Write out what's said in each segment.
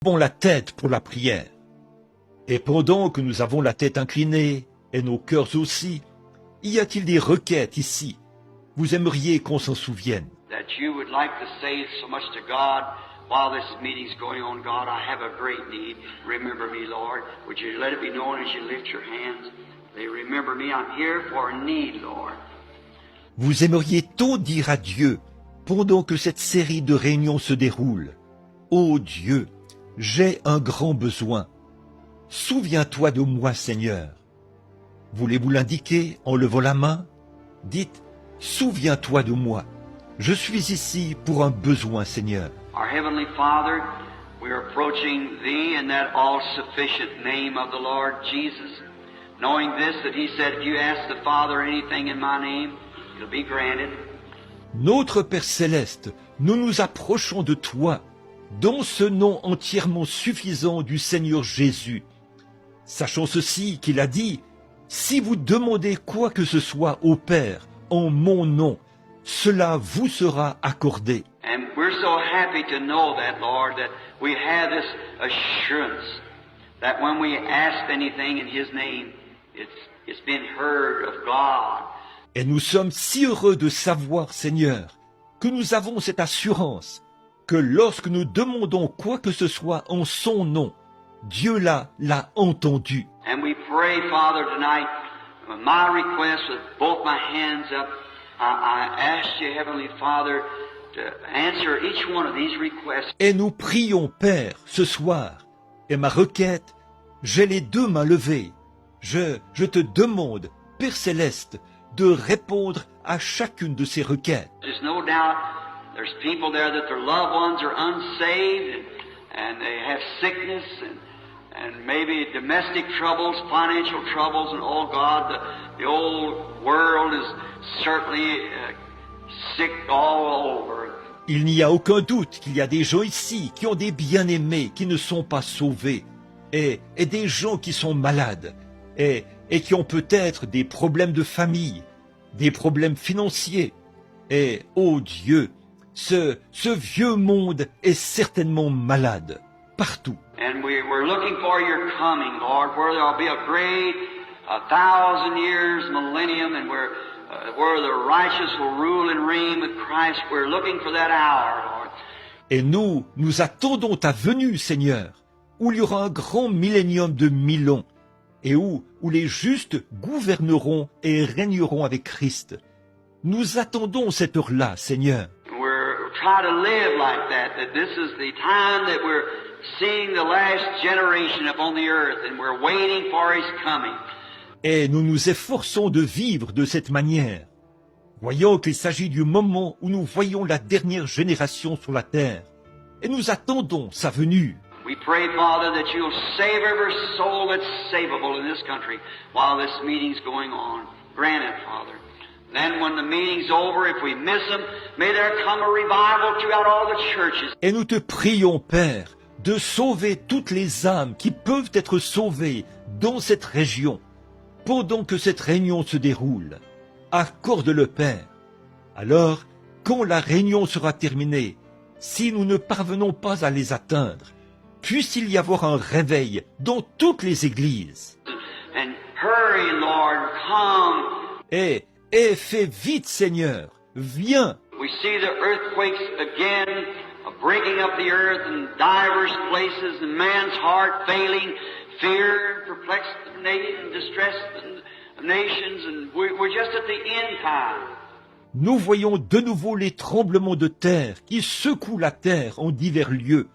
avons la tête pour la prière. Et pendant que nous avons la tête inclinée, et nos cœurs aussi, y a-t-il des requêtes ici? Vous aimeriez qu'on s'en souvienne? That you would like to say so much to God while this meeting's going on. God, I have a great need. Remember me, Lord. Would you let it be known as you lift your hands? They remember me. I'm here for a need, Lord. Vous aimeriez tant dire à Dieu pendant que cette série de réunions se déroule. Ô Dieu, j'ai un grand besoin. Souviens-toi de moi, Seigneur. Voulez-vous l'indiquer en levant la main? Dites, souviens-toi de moi. Je suis ici pour un besoin, Seigneur. Our Heavenly Father, we are approaching Thee in that all-sufficient name of the Lord Jesus, knowing this, that He said, if you ask the Father anything in my name, it'll be granted. Notre Père Céleste, nous nous approchons de Toi, dans ce nom entièrement suffisant du Seigneur Jésus. Sachant ceci qu'il a dit, si vous demandez quoi que ce soit au Père en mon nom, cela vous sera accordé. And we're so happy to know that, Lord, that we have this assurance that when we ask anything in His name, it's been heard of God. Et nous sommes si heureux de savoir, Seigneur, que nous avons cette assurance que lorsque nous demandons quoi que ce soit en son nom, Dieu l'a entendu. And we pray, Father, tonight, my request with both my hands up, I ask you, Heavenly Father, to answer each one of these requests. Et nous prions, Père, ce soir. Et ma requête, j'ai les deux mains levées. Je te demande, Père Céleste, de répondre à chacune de ces requêtes. There's no doubt there's people there that their loved ones are unsaved and they have sickness and maybe domestic troubles, financial troubles, and oh God, the old world is certainly sick all over. Il n'y a aucun doute qu'il y a des gens ici qui ont des bien-aimés qui ne sont pas sauvés et des gens qui sont malades et qui ont peut-être des problèmes de famille, des problèmes financiers. Et, oh Dieu, ce vieux monde est certainement malade, partout. And we're looking for your coming, Lord, where there'll be a great 1,000 years millennium, and where the righteous will rule and reign with Christ. We're looking for that hour, Lord. Et nous attendons ta venue, Seigneur, où il y aura un grand millénium de 1000 ans, et où les justes gouverneront et régneront avec Christ. Nous attendons cette heure-là, Seigneur. We're trying to live like that this is the time that we're seeing the last generation upon the earth, and we're waiting for His coming. Et nous nous efforçons de vivre de cette manière, voyant qu'il s'agit du moment où nous voyons la dernière génération sur la terre, et nous attendons sa venue. We pray, Father, that you'll save every soul that's savable in this country while this meeting's going on. Grant it, Father. Then when the meeting's over, if we miss them, may there come a revival throughout all the churches. Et nous te prions, Père, de sauver toutes les âmes qui peuvent être sauvées dans cette région, pendant que cette réunion se déroule. Accorde-le, Père. Alors, quand la réunion sera terminée, si nous ne parvenons pas à les atteindre, puisse-t-il y avoir un réveil dans toutes les églises. And hurry, Lord, come. Et fais vite, Seigneur, viens. We see the earthquakes again, breaking up the earth in divers places, and man's heart failing, fear, perplexed and distressed nations, and we're just at the end time. Nous voyons de nouveau les tremblements de terre qui secouent la terre en divers lieux,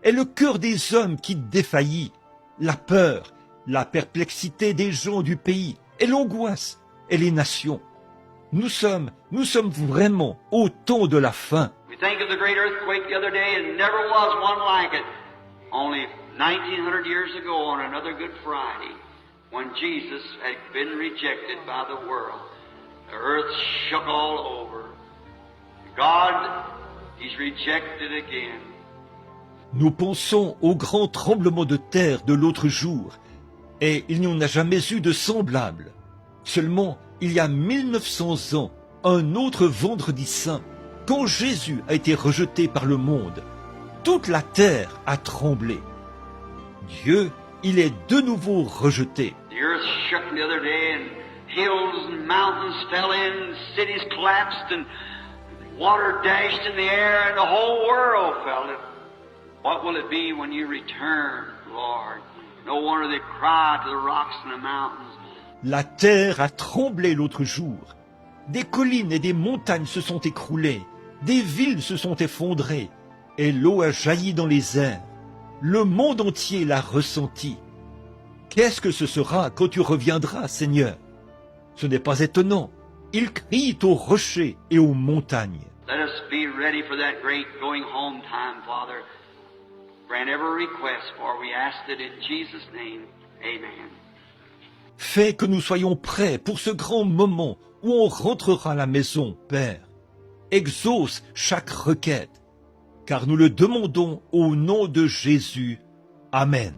et le cœur des hommes qui défaillit, la peur, la perplexité des gens du pays, et l'angoisse, et les nations. Nous sommes vraiment au temps de la fin. We think of the great earthquake the other day, and never was one like it. Only 1900 years ago on another Good Friday, when Jesus had been rejected by the world, the earth shook all over. God, He's rejected again. Nous pensons au grand tremblement de terre de l'autre jour, et il n'y en a jamais eu de semblable. Seulement, il y a 1900 ans, un autre vendredi saint, quand Jésus a été rejeté par le monde, toute la terre a tremblé. Dieu, il est de nouveau rejeté. The earth shook the other day, and hills and mountains fell in, and cities collapsed, and water dashed in the air, and the whole world felt it. What will it be when you return, Lord? No wonder they cry to the rocks and the mountains. La terre a tremblé l'autre jour. Des collines et des montagnes se sont écroulées, des villes se sont effondrées, et l'eau a jailli dans les airs. Le monde entier l'a ressenti. Qu'est-ce que ce sera quand tu reviendras, Seigneur? Ce n'est pas étonnant. Ils crient aux rochers et aux montagnes. Let us be ready for that great going home time, Father. Grant every request, for we ask it in Jesus' name. Amen. Fais que nous soyons prêts pour ce grand moment où on rentrera à la maison, Père. Exauce chaque requête, car nous le demandons au nom de Jésus. Amen.